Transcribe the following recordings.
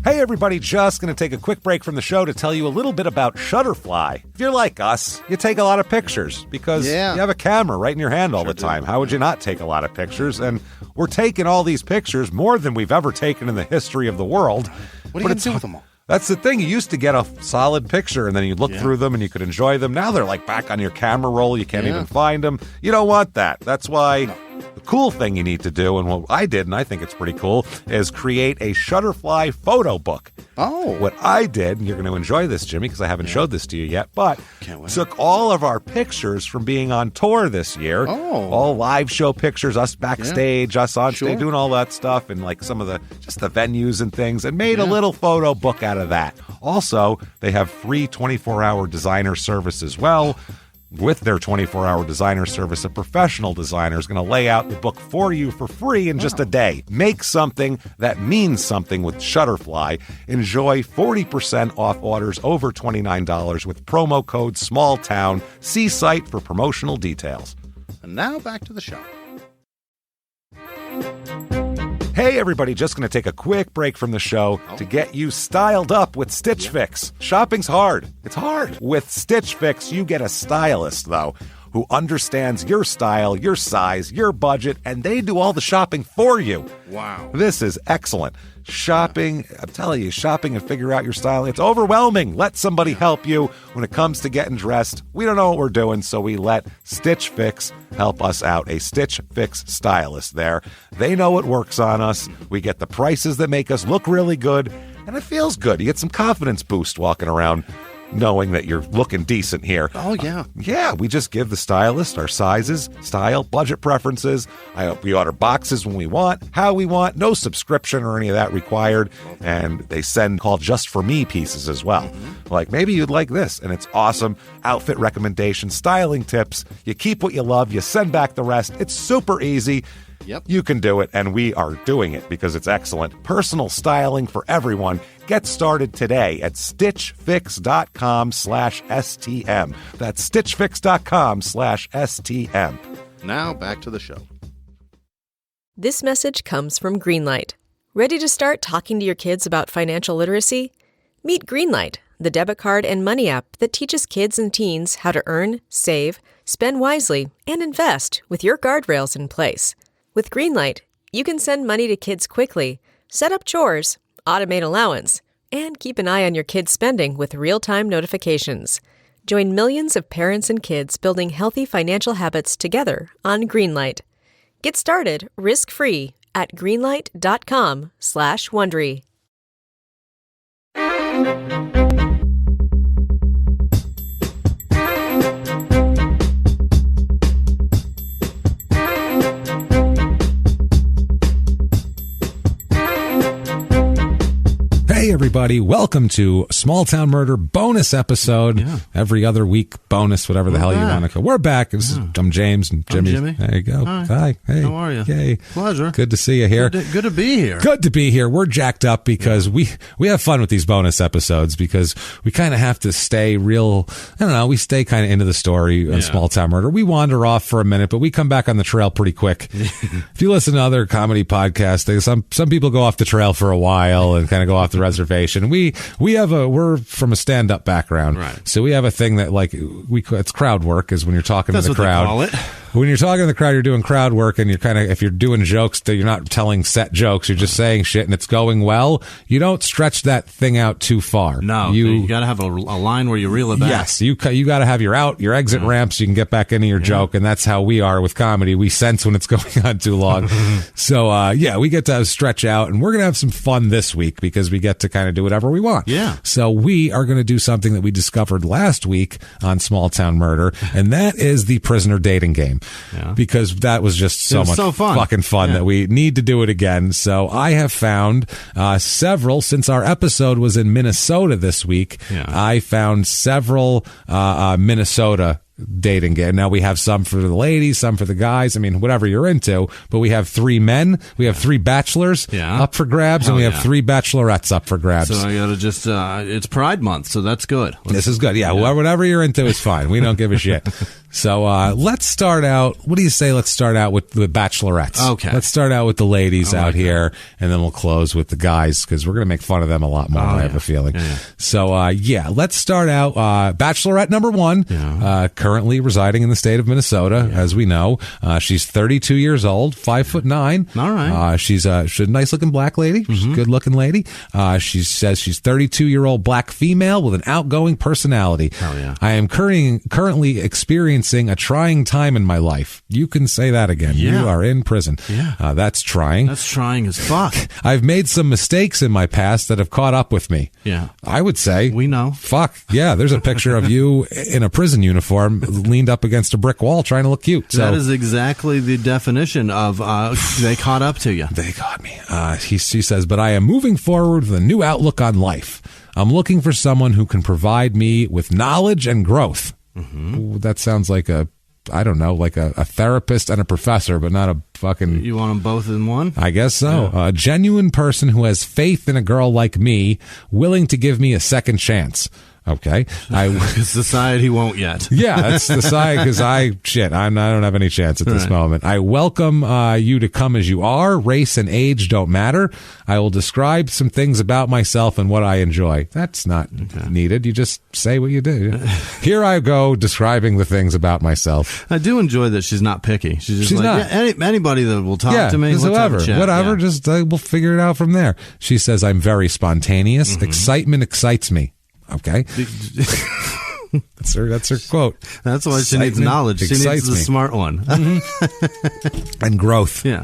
Hey everybody, just going to take a quick break from the show to tell you a little bit about Shutterfly. If you're like us, you take a lot of pictures because you have a camera right in your hand all the time. How would you not take a lot of pictures? And we're taking all these pictures, more than we've ever taken in the history of the world. What are you going to do with them all? That's the thing. You used to get a solid picture, and then you'd look through them, and you could enjoy them. Now they're like back on your camera roll. You can't even find them. You don't want that. That's why the cool thing you need to do, and what I did, and I think it's pretty cool, is create a Shutterfly photo book. Oh. What I did, and you're going to enjoy this, Jimmy, because I haven't showed this to you yet, but took all of our pictures from being on tour this year. Oh. All live show pictures, us backstage, us on stage, doing all that stuff, and like some of the, just the venues and things, and made a little photo book out of that. Also, they have free 24-hour designer service as well. With their 24-hour designer service, a professional designer is going to lay out the book for you for free in just a day. Make something that means something with Shutterfly. Enjoy 40% off orders over $29 with promo code SMALLTOWN. See site for promotional details. And now back to the show. Hey everybody, just going to take a quick break from the show to get you styled up with Stitch Fix. Shopping's hard. It's hard. With Stitch Fix, you get a stylist, though, who understands your style, your size, your budget, and they do all the shopping for you. Wow. This is excellent. Shopping, I'm telling you, shopping and figure out your style, it's overwhelming. Let somebody help you when it comes to getting dressed. We don't know what we're doing, so we let Stitch Fix help us out. A Stitch Fix stylist there. They know what works on us. We get the prices that make us look really good, and it feels good. You get some confidence boost walking around knowing that you're looking decent here. Oh, yeah. Yeah, we just give the stylist our sizes, style, budget preferences. We order boxes when we want, how we want, no subscription or any of that required. And they send called Just For Me pieces as well. Like, maybe you'd like this, and it's awesome. Outfit recommendations, styling tips. You keep what you love, you send back the rest. It's super easy. Yep. You can do it, and we are doing it because it's excellent. Personal styling for everyone. Get started today at stitchfix.com/STM. That's stitchfix.com/STM. Now back to the show. This message comes from Greenlight. Ready to start talking to your kids about financial literacy? Meet Greenlight, the debit card and money app that teaches kids and teens how to earn, save, spend wisely, and invest with your guardrails in place. With Greenlight, you can send money to kids quickly, set up chores, automate allowance, and keep an eye on your kids' spending with real-time notifications. Join millions of parents and kids building healthy financial habits together on Greenlight. Get started risk-free at greenlight.com/Wondery. Hey everybody, welcome to Small Town Murder bonus episode. Every other week bonus, whatever the hell you want to call. We're back. I'm James and Jimmie. I'm Jimmie. There you go. Hi. Hey. How are you? Yay. Pleasure. Good to see you here. Good to be here. Good to be here. We're jacked up because we have fun with these bonus episodes because we kind of have to stay real, I don't know, we stay kind of into the story in Small Town Murder. We wander off for a minute, but we come back on the trail pretty quick. If you listen to other comedy podcasts, some people go off the trail for a while and kind of go off the reservation. We're from a stand-up background, right? So we have a thing that it's crowd work, is when you're talking to the crowd. That's what they call it. When you're talking to the crowd, you're doing crowd work, and you're kind of, if you're doing jokes, you're not telling set jokes, you're just saying shit, and it's going well. You don't stretch that thing out too far. No, you got to have a line where you reel it back. Yes, you got to have your exit ramp so you can get back into your joke, and that's how we are with comedy. We sense when it's going on too long. So, we get to stretch out, and we're going to have some fun this week because we get to kind of do whatever we want. Yeah. So we are going to do something that we discovered last week on Small Town Murder, and that is the prisoner dating game. Yeah. Because that was just so much fucking fun that we need to do it again. So I have found several, since our episode was in Minnesota this week, I found several Minnesota dating game. Now we have some for the ladies, some for the guys. I mean, whatever you're into. But we have 3 men, we have 3 bachelors up for grabs, and we have 3 bachelorettes up for grabs. So I gotta just, it's Pride Month, so that's good. This is good. Yeah, whatever you're into is fine. We don't give a shit. So let's start out. What do you say? Let's start out with the bachelorettes. Okay. Let's start out with the ladies out here, and then we'll close with the guys because we're going to make fun of them a lot more. I have a feeling. Yeah. So let's start out. Bachelorette number 1, currently residing in the state of Minnesota, as we know. She's 32 years old, 5'9". All right. She's a nice looking black lady. She's a good looking lady. She says she's 32-year-old black female with an outgoing personality. Hell yeah. I am currently experiencing a trying time in my life. You can say that again. Yeah. You are in prison. Yeah. That's trying. That's trying as fuck. I've made some mistakes in my past that have caught up with me. Yeah. I would say. We know. Fuck. Yeah, there's a picture of you in a prison uniform leaned up against a brick wall trying to look cute. So, that is exactly the definition of they caught up to you. They got me. She says, but I am moving forward with a new outlook on life. I'm looking for someone who can provide me with knowledge and growth. Ooh, that sounds like a therapist and a professor, but not a fucking... You want them both in one? I guess so. Yeah. A genuine person who has faith in a girl like me, willing to give me a second chance. Okay. Society won't yet. Yeah, that's society because I don't have any chance at this moment. I welcome you to come as you are. Race and age don't matter. I will describe some things about myself and what I enjoy. That's not needed. You just say what you do. Here I go describing the things about myself. I do enjoy that she's not picky. She's like, not. Yeah, anybody that will talk to me, let's have a chat. Whatever. Just we'll figure it out from there. She says, I'm very spontaneous. Excitement excites me. Okay. That's her quote. That's why she needs knowledge. She needs the smart one. And growth. Yeah.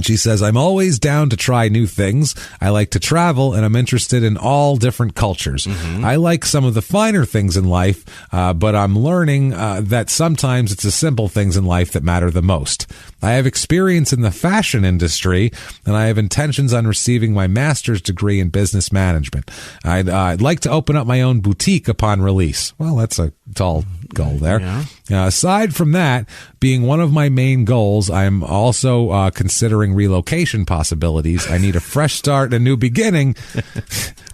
She says, I'm always down to try new things. I like to travel, and I'm interested in all different cultures. I like some of the finer things in life, but I'm learning that sometimes it's the simple things in life that matter the most. I have experience in the fashion industry, and I have intentions on receiving my master's degree in business management. I'd like to open up my own boutique upon release. Well, that's a tall goal there. Yeah. Aside from that, being one of my main goals, I'm also considering relocation possibilities. I need a fresh start and a new beginning.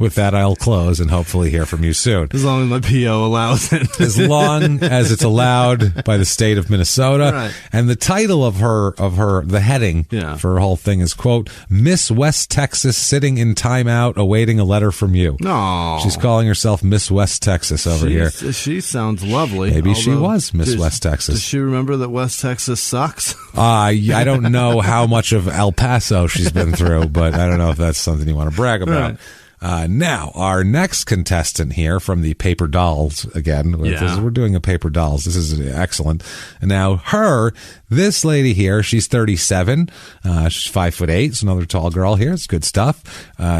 With that, I'll close and hopefully hear from you soon. As long as my PO allows it. As long as it's allowed by the state of Minnesota. Right. And the title of the heading for her whole thing is, quote, Miss West Texas sitting in timeout awaiting a letter from you. No. She's calling herself Miss West Texas here. She sounds lovely. Maybe she was Miss West Texas. Does she remember that West Texas sucks? I don't know how much of El Paso she's been through, but I don't know if that's something you want to brag about. Right. Now, our next contestant here from the Paper Dolls, again, we're doing a Paper Dolls. This is excellent. And now this lady here, she's 37. She's 5'8", so another tall girl here. It's good stuff.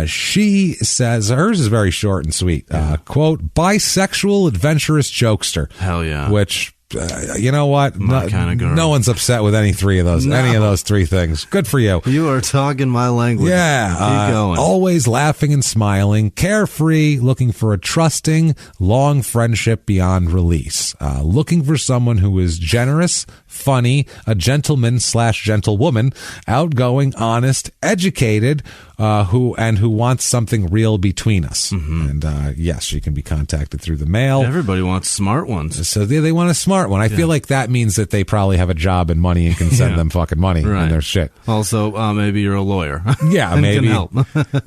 She says, hers is very short and sweet. Quote, bisexual adventurous jokester. Hell yeah. Which... you know what? My kind of girl. No one's upset with any of those three things. Good for you. You are talking my language. Yeah. Keep going. Always laughing and smiling, carefree, looking for a trusting, long friendship beyond release. Looking for someone who is generous, funny, a gentleman/gentlewoman, outgoing, honest, educated, who wants something real between us. And yes, she can be contacted through the mail. Everybody wants smart ones. So they want a smart one. I feel like that means that they probably have a job and money and can send them fucking money and their shit. Also, maybe you're a lawyer. Yeah, maybe. Can help.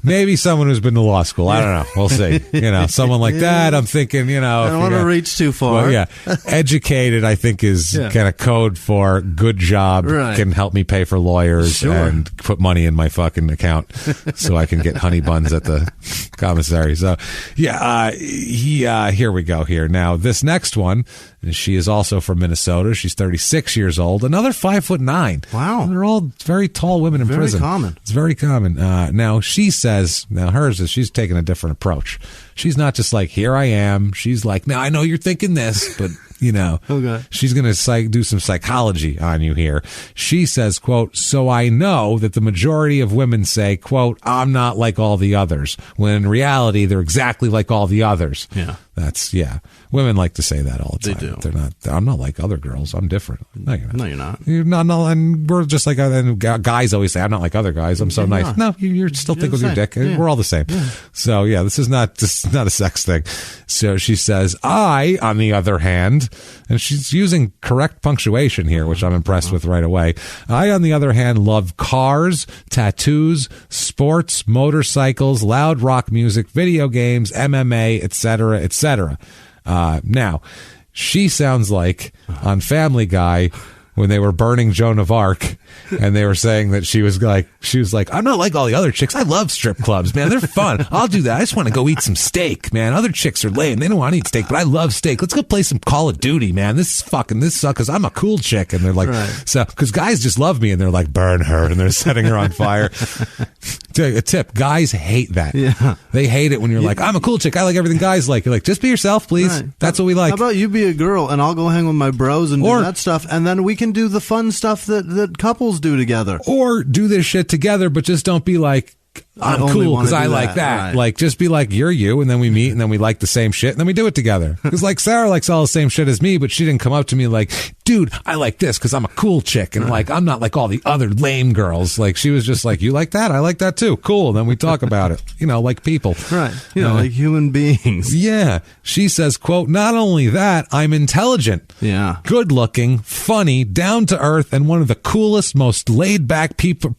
Maybe someone who's been to law school. I don't know. We'll see. Someone like that. I'm thinking, I don't want to reach too far. Well, yeah. Educated, I think, is kind of code for good job, can help me pay for lawyers and put money in my fucking account so I can get honey buns at the commissary. So, here we go here. Now, this next one, she is also from Minnesota. She's 36 years old. Another 5'9". Wow. They're all very tall women in prison. Common. It's very common. Now, she says, hers is she's taking a different approach. She's not just like, here I am. She's like, now I know you're thinking this, but okay. She's going to do some psychology on you here. She says, quote, so I know that the majority of women say, quote, I'm not like all the others, when in reality, they're exactly like all the others. Yeah. That's, yeah. Women like to say that all the time. They do. I'm not like other girls. I'm different. No, you're not. No, you're not. You're not, no, and we're just like, and guys always say, I'm not like other guys. I'm so nice. Not. No, you're still thick with your dick. Yeah. We're all the same. Yeah. So, yeah, this is not a sex thing. So she says, I, on the other hand, and she's using correct punctuation here, which I'm impressed with right away. I, on the other hand, love cars, tattoos, sports, motorcycles, loud rock music, video games, MMA, etc., etc. Now, she sounds like on Family Guy when they were burning Joan of Arc, and they were saying that she was like, I'm not like all the other chicks. I love strip clubs, man. They're fun. I'll do that. I just want to go eat some steak, man. Other chicks are lame. They don't want to eat steak, but I love steak. Let's go play some Call of Duty, man. This sucks because I'm a cool chick. And they're like, so, because guys just love me, and they're like, burn her, and they're setting her on fire. A tip, guys hate that. Yeah. They hate it when you're like, I'm a cool chick. I like everything guys like. You're like, just be yourself, please. Right. That's what we like. How about you be a girl, and I'll go hang with my bros and do that stuff, and then we can do the fun stuff that couples do together. Or do this shit together, but just don't be like, I'm cool because I like that. Right. Like, just be like, you're you, and then we meet, and then we like the same shit, and then we do it together. Because, like, Sarah likes all the same shit as me, but she didn't come up to me like, dude, I like this because I'm a cool chick, and, like, I'm not like all the other lame girls. Like, she was just like, you like that? I like that, too. Cool. Then we talk about it, like people. Right. Like human beings. Yeah. She says, quote, not only that, I'm intelligent. Yeah. Good looking, funny, down to earth, and one of the coolest, most laid back person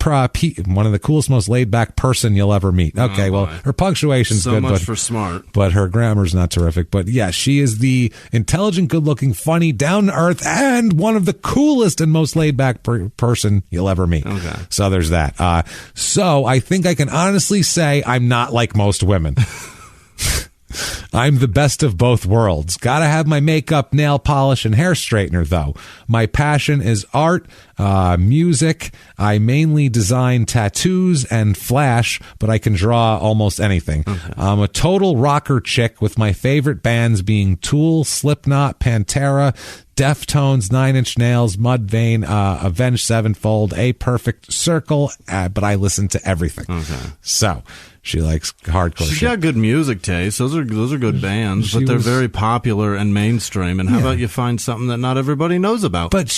you'll ever meet. Okay, well, her punctuation's so good, much but for smart. But her grammar's not terrific. But yeah, she is the intelligent, good-looking, funny, down-to-earth, and one of the coolest and most laid-back person you'll ever meet. Okay. So there's that. So I think I can honestly say I'm not like most women. I'm the best of both worlds. Gotta have my makeup, nail polish, and hair straightener, though. My passion is art, music. I mainly design tattoos and flash, but I can draw almost anything. Okay. I'm a total rocker chick, with my favorite bands being Tool, Slipknot, Pantera, Deftones, Nine Inch Nails, Mudvayne, Avenged Sevenfold, A Perfect Circle, but I listen to everything. Okay. So she likes hardcore shit. She's got good music taste. Those are good bands, but they're very popular and mainstream. And how about you find something that not everybody knows about? But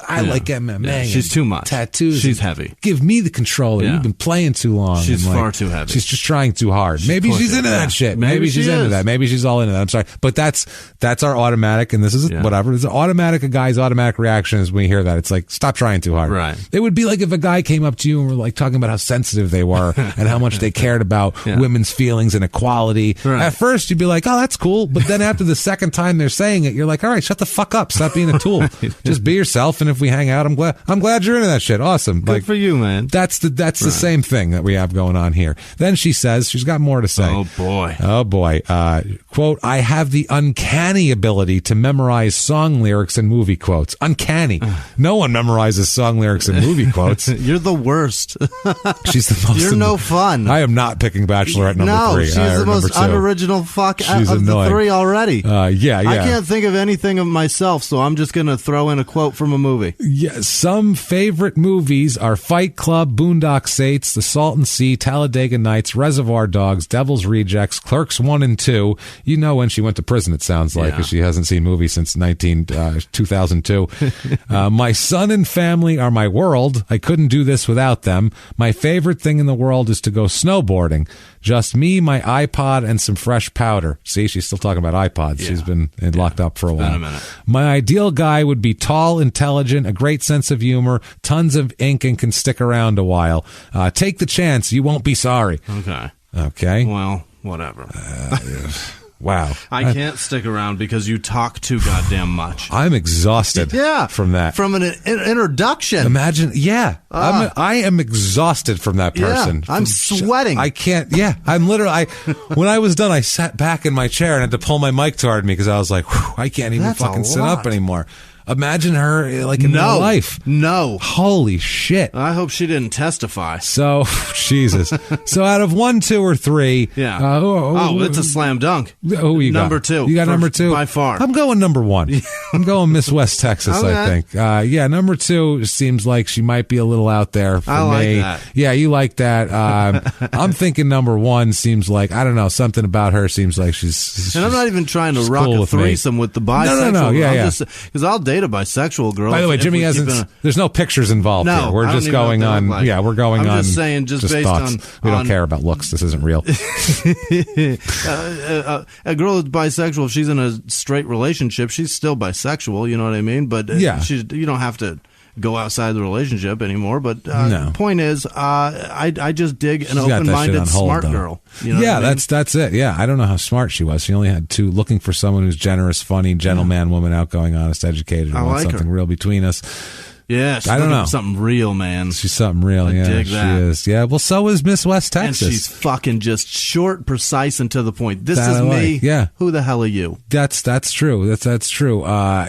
I like MMA. Yeah, she's too much. Tattoos. She's heavy. Give me the controller. Yeah. You've been playing too long. She's far too heavy. She's just trying too hard. Maybe she's into that shit. Maybe she's into that. Maybe she's all into that. I'm sorry. But that's our automatic, and this is whatever. It's a guy's automatic reaction is when we hear that. It's like, stop trying too hard. Right. It would be like if a guy came up to you and were like talking about how sensitive they were and how much they cared about women's feelings and equality. Right. At first, you'd be like, oh, that's cool. But then after the second time they're saying it, you're like, all right, shut the fuck up. Stop being a tool. Just be yourself. And if we hang out, I'm glad you're into that shit. Awesome. Good for you, man. That's the same thing that we have going on here. Then she says, she's got more to say. Oh boy. Quote, I have the uncanny ability to memorize song lyrics and movie quotes. Uncanny. No one memorizes song lyrics and movie quotes. You're the worst. She's the most. You're no fun. I am not picking Bachelorette number 3. She's the most unoriginal fuck of the 3 already. Yeah. I can't think of anything of myself, so I'm just going to throw in a quote from a movie. Yeah, some favorite movies are Fight Club, Boondock Saints, The Salton Sea, Talladega Nights, Reservoir Dogs, Devil's Rejects, Clerks 1 and 2. You know when she went to prison, it sounds like, because she hasn't seen movies since 2002. My son and family are my world. I couldn't do this without them. My favorite thing in the world is to go snowboarding. Just me, my iPod, and some fresh powder. See, she's still talking about iPods. Yeah. She's been locked up for a while. Been a minute. My ideal guy would be tall, intelligent, a great sense of humor, tons of ink, and can stick around a while. Take the chance. You won't be sorry. Okay. Well, whatever. Wow. I can't stick around because you talk too goddamn much. I'm exhausted from that. From an introduction. Imagine, I am exhausted from that person. Yeah, I'm sweating. I can't, I'm literally, when I was done, I sat back in my chair and had to pull my mic toward me because I was like, I can't even fucking sit up anymore. Imagine her like in real life. No. Holy shit. I hope she didn't testify. So, Jesus. So out of 1, 2, or 3. Yeah. It's a slam dunk. Who you got? Number 2. You got number 2? By far. I'm going number 1. I'm going Miss West Texas, Okay. I think. Yeah, number 2 seems like she might be a little out there for I like me. that. Yeah, you like that. I'm thinking number 1 seems like, I don't know, something about her seems like she's and I'm not even trying to rock cool a with me. threesome with the bisexual. No. Yeah, because I'll date a bisexual girl. By the way, if Jimmy we hasn't. keep There's no pictures involved No, here. We're I don't just even know going what they on. look like. Yeah, we're going I'm on. just saying, just based thoughts. on- We don't on- care about looks. This isn't real. a girl that's bisexual, if she's in a straight relationship, she's still bisexual. You know what I mean? But Yeah. you don't have to go outside the relationship anymore. But No. the point is, I just dig an She's got that shit open-minded, on hold, smart though. girl. You know Yeah, what I mean? that's it. Yeah, I don't know how smart she was. She only had 2. Looking for someone who's generous, funny, gentleman, woman, outgoing, honest, educated, who I wants like her. something real between us. Yeah, she's I don't looking know. for something real, man. She's something real. I Yeah, dig she that. is. Yeah, well, so is Miss West And Texas. she's fucking just short, precise, and to the point. This That is I me. like. Yeah. Who the hell are you? That's true. That's true.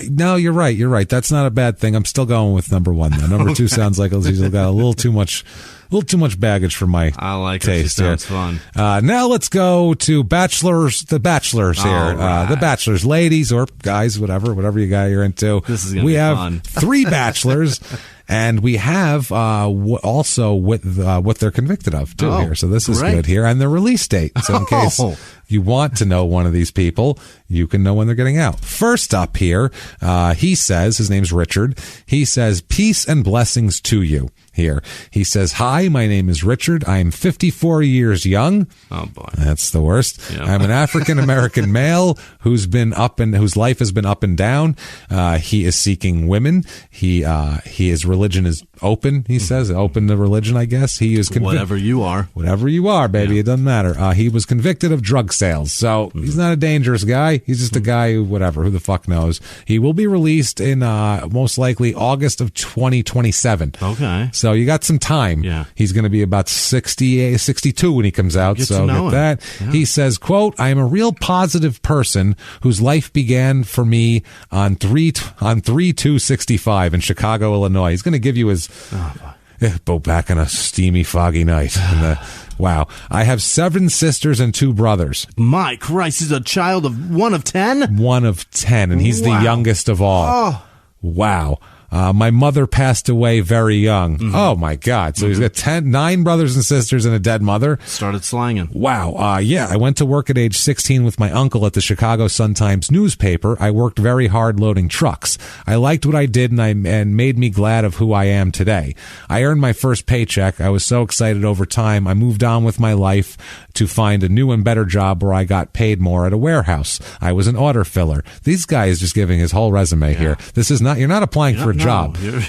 No, you're right. You're right. That's not a bad thing. I'm still going with number 1 though. Number 2 sounds like she's got a little too much baggage for my I like her. She taste sounds here. fun. Now let's go to bachelors. The bachelors here. All right. The bachelors, ladies or guys, whatever you got, you're into. This is gonna we be have fun. 3 bachelors. And we have also what they're convicted of too here. So this is great. good here, and the release date. So in case you want to know one of these people, you can know when they're getting out. First up here, he says, his name's Richard. He says, "Peace and blessings to you." Here, he says, "Hi, my name is Richard. I'm 54 years young." Oh boy, that's the worst. Yeah. I'm an African American male whose life has been up and down. He is seeking women. His religion is open. He says, open to religion. I guess he is whatever you are, baby. Yeah. It doesn't matter. He was convicted of drug sales, so he's not a dangerous guy. He's just a guy who, who the fuck knows. He will be released in most likely August of 2027. Okay. So you got some time. Yeah. He's going to be about 62 when he comes out. Get So to know get him. that. Yeah. He says, quote, "I am a real positive person whose life began for me on 3/2/65 in Chicago, Illinois." He's going to give you his boat back on a steamy, foggy night. Wow. "I have 7 sisters and 2 brothers." My Christ, he's a child of 1 of 10? 1 of 10, and he's the Wow. youngest of all. Oh. Wow. My mother passed away very young. Oh, my God. So he's got 9 brothers and sisters and a dead mother. Started slanging. Wow. Yeah, I went to work at age 16 with my uncle at the Chicago Sun-Times newspaper. I worked very hard loading trucks. I liked what I did and made me glad of who I am today. I earned my first paycheck. I was so excited over time. I moved on with my life to find a new and better job where I got paid more at a warehouse. I was an order filler. These guys just giving his whole resume here. This is not, you're not applying for a job.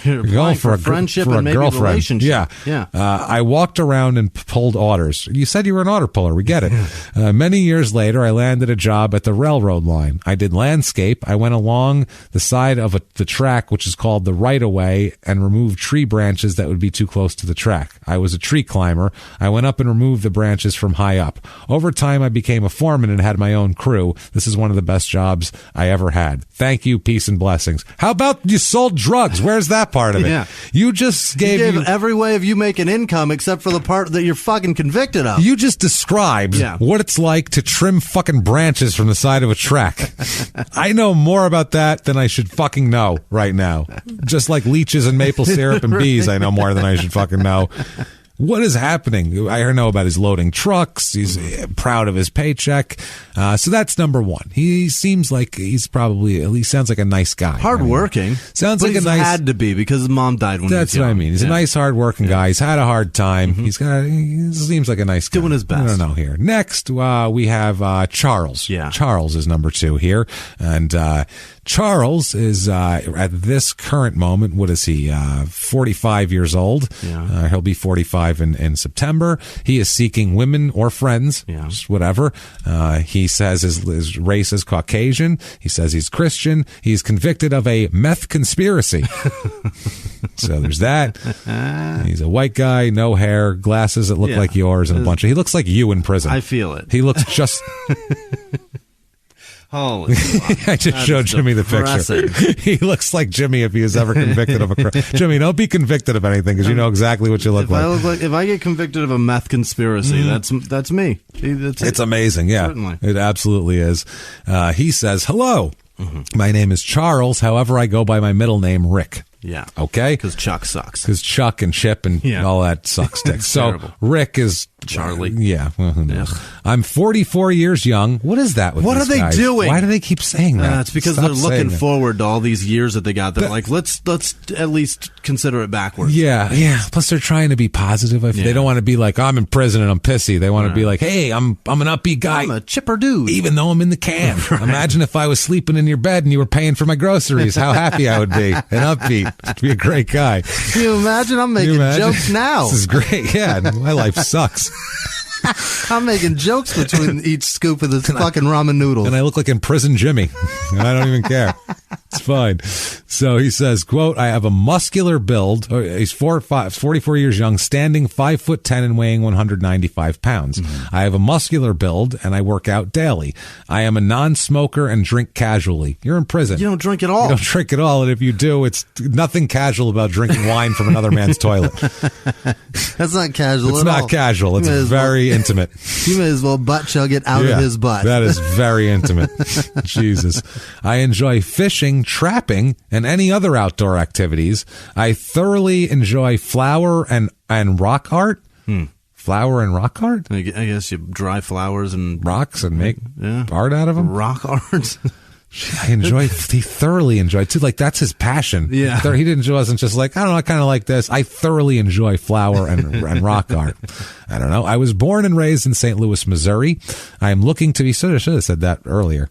You're going for a friendship for a and maybe girlfriend. relationship. Yeah. I walked around and pulled orders. You said you were an order puller. We get it. Many years later, I landed a job at the railroad line. I did landscape. I went along the side of the track, which is called the right-of-way, and removed tree branches that would be too close to the track. I was a tree climber. I went up and removed the branches from high up. Over time, I became a foreman and had my own crew. This is one of the best jobs I ever had. Thank you, peace and blessings. How about you sold drugs? Where's that part of it? Yeah. You just gave every way of you making income except for the part that you're fucking convicted of. You just described what it's like to trim fucking branches from the side of a track. I know more about that than I should fucking know right now. Just like leeches and maple syrup and bees, I know more than I should fucking know. What is happening? I know about his loading trucks. He's proud of his paycheck. So that's number 1. He seems like he sounds like a nice guy. Hardworking. Sounds but like a he's nice. had to be because his mom died when he was That's what young. I mean. He's a nice, hardworking guy. He's had a hard time. He seems like a nice guy. Doing his best. I don't know here. Next, we have Charles. Yeah. Charles is number 2 here. And Charles is, at this current moment, what is he, 45 years old? Yeah. He'll be 45 in September. He is seeking women or friends, just whatever. He says his race is Caucasian. He says he's Christian. He's convicted of a meth conspiracy. So there's that. He's a white guy, no hair, glasses that look like yours, and he looks like you in prison. I feel it. He looks just... Holy fuck. I just showed Jimmy depressing. the picture. He looks like Jimmy if he was ever convicted of a crime. Jimmy, don't be convicted of anything because you know exactly what you look like. If I get convicted of a meth conspiracy, that's me. It's amazing, yeah. Certainly. It absolutely is. He says, hello. My name is Charles. However, I go by my middle name, Rick. Yeah. Okay? Because Chuck sucks. Because Chuck and Chip and all that sucks dicks. So terrible. Rick is Charlie. Yeah. Well, who knows? I'm 44 years young. What is that with What these are they guys? doing? Why do they keep saying that? It's because Stop they're looking saying forward to all these years that they got. They're like, let's at least consider it backwards. Yeah. Plus, they're trying to be positive. They don't want to be like, I'm in prison and I'm pissy. They want to be like, hey, I'm an upbeat guy. I'm a chipper dude. Even though I'm in the can. Right. Imagine if I was sleeping in your bed and you were paying for my groceries. How happy I would be. And upbeat. I'd be a great guy. Can you imagine? I'm making jokes now. This is great. Yeah. My life sucks. I'm making jokes between each scoop of this fucking ramen noodles. And I look like in prison Jimmie. And I don't even care. It's fine. So he says, quote, I have a muscular build. He's 44 years young, standing 5'10" and weighing 195 pounds. I have a muscular build and I work out daily. I am a non-smoker and drink casually. You're in prison. You don't drink at all. You don't drink at all. And if you do, it's nothing casual about drinking wine from another man's toilet. That's not casual It's at all. not casual. It's very intimate. You may as well butt chug it out of his butt. That is very intimate. Jesus. I enjoy fishing, trapping, and any other outdoor activities. I thoroughly enjoy flower and rock art. Flower and rock art? I guess you dry flowers and rocks and make art out of them? Rock art. He thoroughly enjoyed too. Like, that's his passion. Yeah. Wasn't just like, I don't know, I kind of like this. I thoroughly enjoy flower and rock art. I don't know. I was born and raised in St. Louis, Missouri. I am looking to be, should have said that earlier.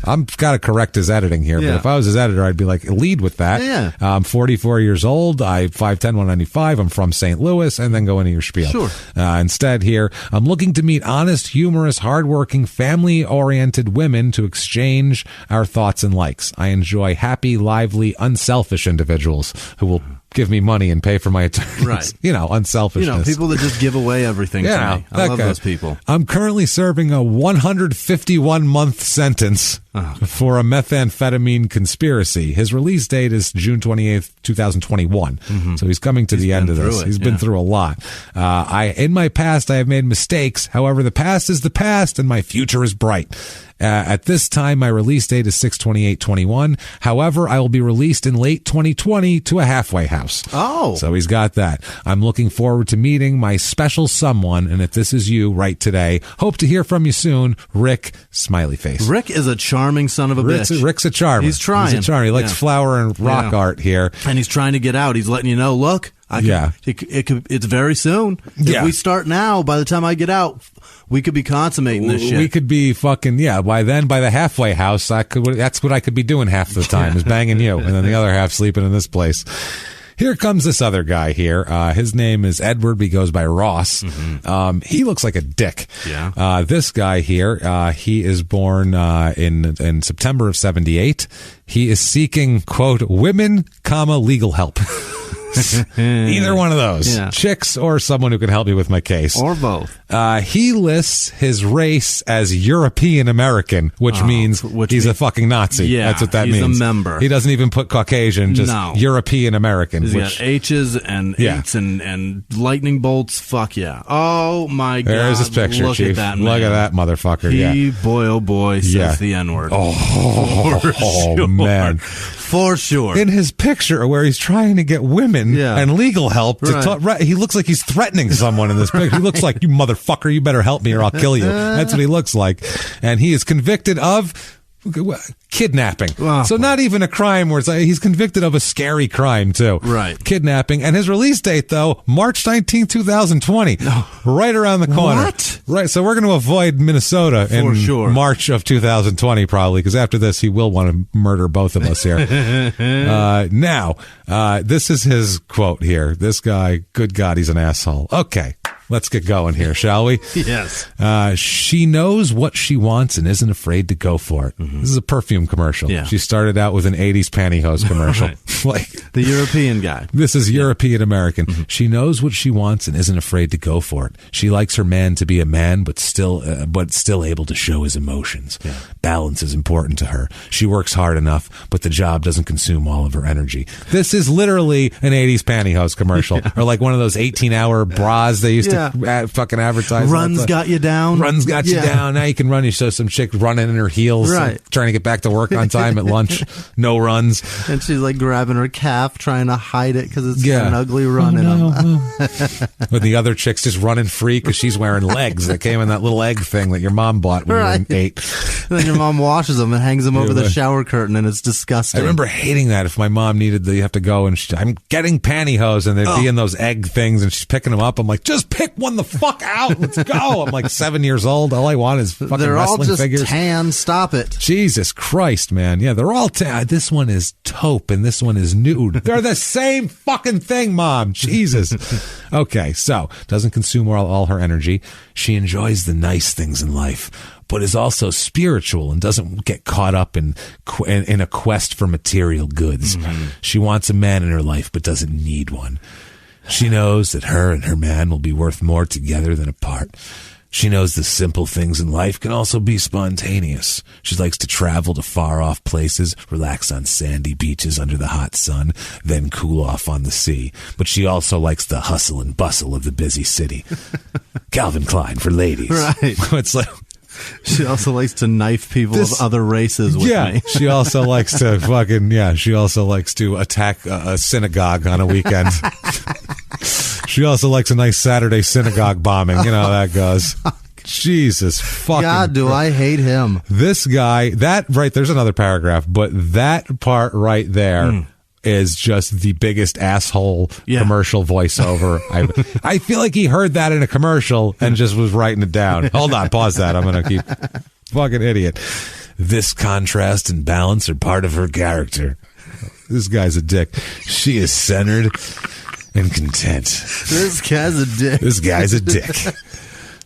I'm got to correct his editing here, but if I was his editor, I'd be like, lead with that. Yeah. I'm 44 years old. I'm 5'10", 195. I'm from St. Louis, and then go into your spiel. Sure. Instead here, I'm looking to meet honest, humorous, hardworking, family-oriented women to exchange our thoughts and likes. I enjoy happy, lively, unselfish individuals who will give me money and pay for my attorneys. Right. Unselfishness. People that just give away everything to me. I love those people. I'm currently serving a 151-month sentence for a methamphetamine conspiracy. His release date is June 28th, 2021. So he's coming to the end of this. He's been through a lot. In my past, I have made mistakes. However, the past is the past and my future is bright. At this time, my release date is 6/28/21. However, I will be released in late 2020 to a halfway house. Oh. So he's got that. I'm looking forward to meeting my special someone, and if this is you, write today. Hope to hear from you soon. Rick, smiley face. Rick is a charming son of a bitch. Rick's a charmer. He's trying. He's a charmer. He likes flower and rock art here. And he's trying to get out. He's letting you know, look, it's very soon. If we start now, by the time I get out, we could be consummating this shit. We could be fucking, by then, by the halfway house, that's what I could be doing half the time, is banging you, and then the other half sleeping in this place. Here comes this other guy here. His name is Edward. He goes by Ross. He looks like a dick. Yeah. This guy here, he is born in September of 78. He is seeking, quote, women, legal help. Either one of those. Chicks or someone who can help me with my case. Or both. He lists his race as European American, which means he's a fucking Nazi. Yeah, that's what that means. He's a member. He doesn't even put Caucasian, just European American. He's got H's and eights and lightning bolts. Fuck yeah. Oh my God. There's his picture, Chief. At that, man. Look at that motherfucker. Boy, oh boy, says the N-word. Oh man. For sure. In his picture where he's trying to get women and legal help to talk, he looks like he's threatening someone in this picture. He looks like, you motherfucker, you better help me or I'll kill you. That's what he looks like. And he is convicted of kidnapping. So not even a crime where it's like, he's convicted of a scary crime too. Right. Kidnapping. And his release date though, March 19, 2020. Right around the corner. What? Right. So we're going to avoid Minnesota in March of 2020 probably, because after this he will want to murder both of us here. Now, this is his quote here. This guy, good God, he's an asshole. Okay. Let's get going here, shall we? Yes. She knows what she wants and isn't afraid to go for it. This is a perfume commercial. Yeah. She started out with an 80s pantyhose commercial. Like the European guy. This is European American. She knows what she wants and isn't afraid to go for it. She likes her man to be a man, but still able to show his emotions. Yeah. Balance is important to her. She works hard enough, but the job doesn't consume all of her energy. This is literally an 80s pantyhose commercial, or like one of those 18-hour bras they used to fucking advertise. Runs got you down. Runs got you down. Now you can run. You show some chick running in her heels, trying to get back to work on time at lunch. No runs. And she's like grabbing her calf, trying to hide it because it's got an ugly run in them. But the other chick's just running free because she's wearing legs that came in that little egg thing that your mom bought when you were 8. And then your mom washes them and hangs them over the shower curtain, and it's disgusting. I remember hating that. If my mom needed, you have to go and I'm getting pantyhose, and they'd be in those egg things, and she's picking them up. I'm like, just pick one the fuck out. Let's go. I'm like 7 years old. All I want is fucking they're wrestling all just figures. Tan. Stop it. Jesus Christ, man. Yeah, they're all tan. This one is taupe, and this one is nude. They're the same fucking thing, Mom. Jesus. Okay, so doesn't consume all her energy. She enjoys the nice things in life, but is also spiritual and doesn't get caught up in a quest for material goods. She wants a man in her life, but doesn't need one. She knows that her and her man will be worth more together than apart. She knows the simple things in life can also be spontaneous. She likes to travel to far-off places, relax on sandy beaches under the hot sun, then cool off on the sea. But she also likes the hustle and bustle of the busy city. Calvin Klein for ladies. Right. It's like... She also likes to knife people of other races with me. She also likes to she also likes to attack a synagogue on a weekend. She also likes a nice Saturday synagogue bombing. You know how that goes. Jesus fucking God, do I hate him. This guy, there's another paragraph, but that part right there is just the biggest asshole commercial voiceover. I feel like he heard that in a commercial and just was writing it down. Hold on, pause that. I'm going to keep fucking idiot. This contrast and balance are part of her character. This guy's a dick. She is centered and content. This guy's a dick. This guy's a dick.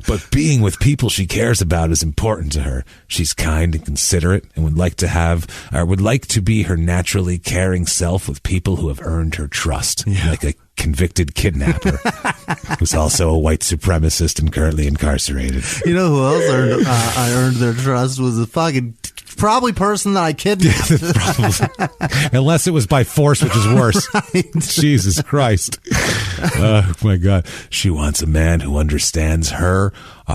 But being with people she cares about is important to her. She's kind and considerate and would like to be her naturally caring self with people who have earned her trust, like a convicted kidnapper who's also a white supremacist and currently incarcerated. You know who else earned their trust was a fucking probably person that I kidnapped. Unless it was by force, which is worse. Right. Jesus Christ. Oh, my God. She wants a man who understands her.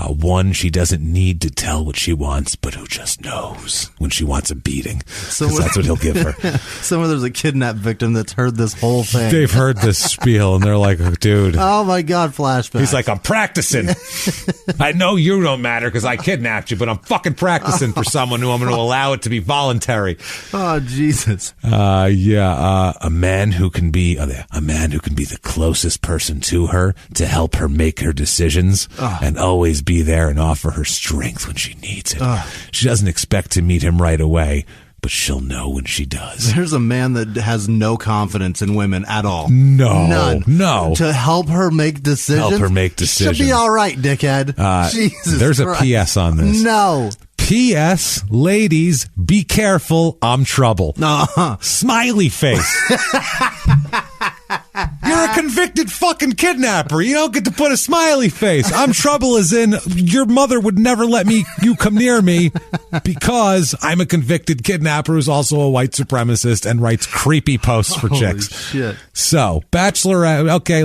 One she doesn't need to tell what she wants, but who just knows when she wants a beating. So that's what he'll give her. Somewhere there's a kidnap victim that's heard this whole thing. They've heard this spiel, and they're like, oh, dude. Oh, my God, flashback. He's like, I'm practicing. I know you don't matter because I kidnapped you, but I'm fucking practicing for someone who I'm going to allow it to be voluntary. Oh, Jesus. A man who can be the closest person to her to help her make her decisions and always be there and offer her strength when she needs it. She doesn't expect to meet him right away, but she'll know when she does. There's a man that has no confidence in women at all. No. None. No. To help her make decisions? She'll be all right, dickhead. Jesus There's Christ. a P.S. on this. No. P.S. Ladies, be careful. I'm trouble. Smiley face. You're a convicted fucking kidnapper. You don't get to put a smiley face. I'm trouble as in your mother would never let you come near me because I'm a convicted kidnapper who's also a white supremacist and writes creepy posts for chicks. Shit. So, bachelorette. Okay,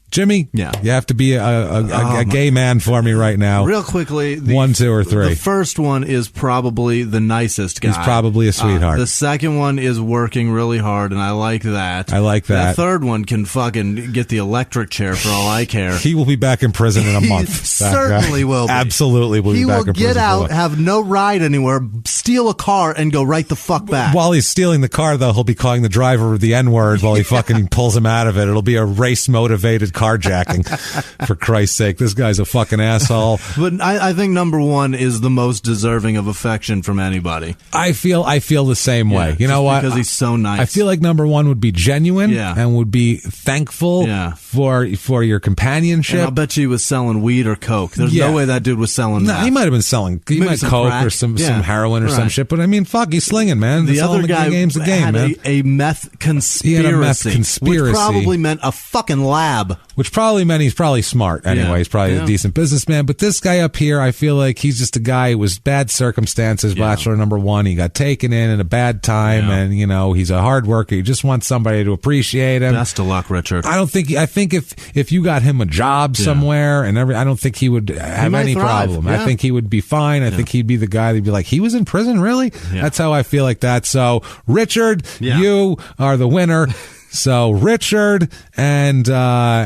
Jimmie. Yeah. You have to be a gay man for me right now. Real quickly. 1, 2, or 3. The first one is probably the nicest guy. He's probably a sweetheart. The second one is working really hard, and I like that. The third one can fucking get the electric chair for all I care. He will be back in prison in a month. Certainly will be. Absolutely will be back in prison. He will get out, have no ride anywhere, steal a car, and go right the fuck back. While he's stealing the car, though, he'll be calling the driver the N-word while he fucking pulls him out of it. It'll be a race-motivated carjacking. For Christ's sake, this guy's a fucking asshole. But I think number one is the most deserving of affection from anybody. I feel the same way. You know what? Because he's so nice. I feel like number one would be genuine and would be thankful for your companionship. And I'll bet you he was selling weed or coke. There's no way that dude was selling that. He might have been selling coke crack, or some heroin or some shit. But I mean, fuck, he's slinging, man. The other guy had man. a meth conspiracy. He had a meth conspiracy. Which probably meant a fucking lab. Which probably meant he's probably smart anyway. He's probably a decent businessman. But this guy up here, I feel like he's just a guy who was bad circumstances, bachelor number one. He got taken in a bad time, and, you know, he's a hard worker. He just wants somebody to appreciate him. Best of luck, Richard. I think if you got him a job somewhere and I don't think he would have any problem. I think he would be fine. I think he'd be the guy that'd be like, he was in prison, really? That's how I feel like that. So, Richard, you are the winner. So Richard and our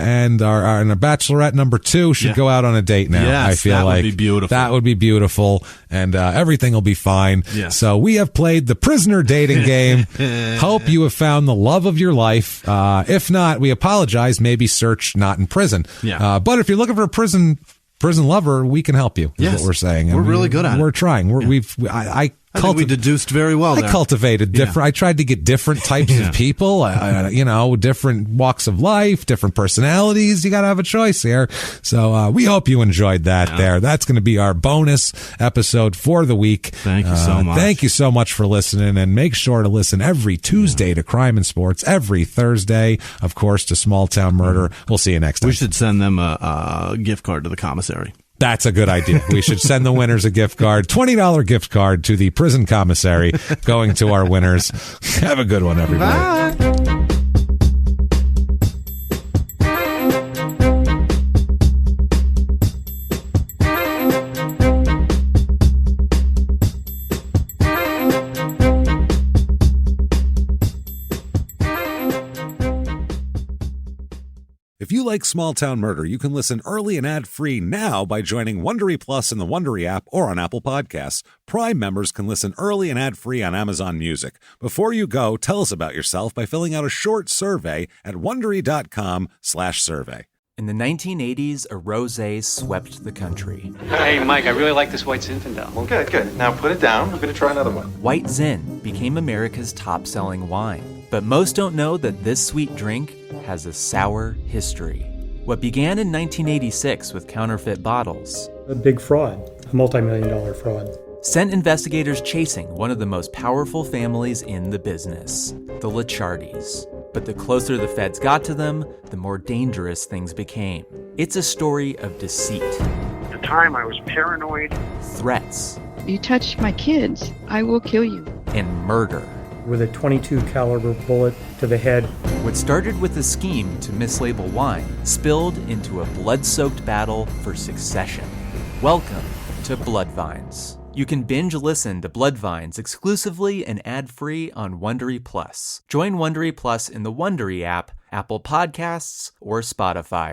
bachelorette number 2 should go out on a date now. Yes, I feel that like would be beautiful. That would be beautiful, and everything will be fine. Yes. So we have played the prisoner dating game. Hope you have found the love of your life. If not, we apologize. Maybe search not in prison. But if you're looking for a prison lover, we can help you. Is what we're saying. And we're really good at it. We're trying. I think we deduced very well there. I cultivated different. I tried to get different types of people, different walks of life, different personalities. You got to have a choice here. So we hope you enjoyed that there. That's going to be our bonus episode for the week. Thank you so much. Thank you so much for listening, and make sure to listen every Tuesday to Crime and Sports, every Thursday, of course, to Small Town Murder. We'll see you next time. We should send them a gift card to the commissary. That's a good idea. We should send the winners a gift card, $20 gift card to the prison commissary, going to our winners. Have a good one, everybody. Bye. If you like Small Town Murder, you can listen early and ad-free now by joining Wondery Plus in the Wondery app or on Apple Podcasts. Prime members can listen early and ad-free on Amazon Music. Before you go, tell us about yourself by filling out a short survey at Wondery.com/survey. In the 1980s, a rosé swept the country. Hey, Mike, I really like this White Zinfandel. Well, good. Now put it down. We're going to try another one. White Zin became America's top-selling wine. But most don't know that this sweet drink has a sour history. What began in 1986 with counterfeit bottles, a big fraud, a multi-million-dollar fraud, sent investigators chasing one of the most powerful families in the business, the Licciardis. But the closer the feds got to them, the more dangerous things became. It's a story of deceit. At the time, I was paranoid. Threats. You touch my kids, I will kill you. And murder. With a .22 caliber bullet to the head. What started with a scheme to mislabel wine spilled into a blood-soaked battle for succession. Welcome to Bloodvines. You can binge listen to Bloodvines exclusively and ad-free on Wondery Plus. Join Wondery Plus in the Wondery app, Apple Podcasts, or Spotify.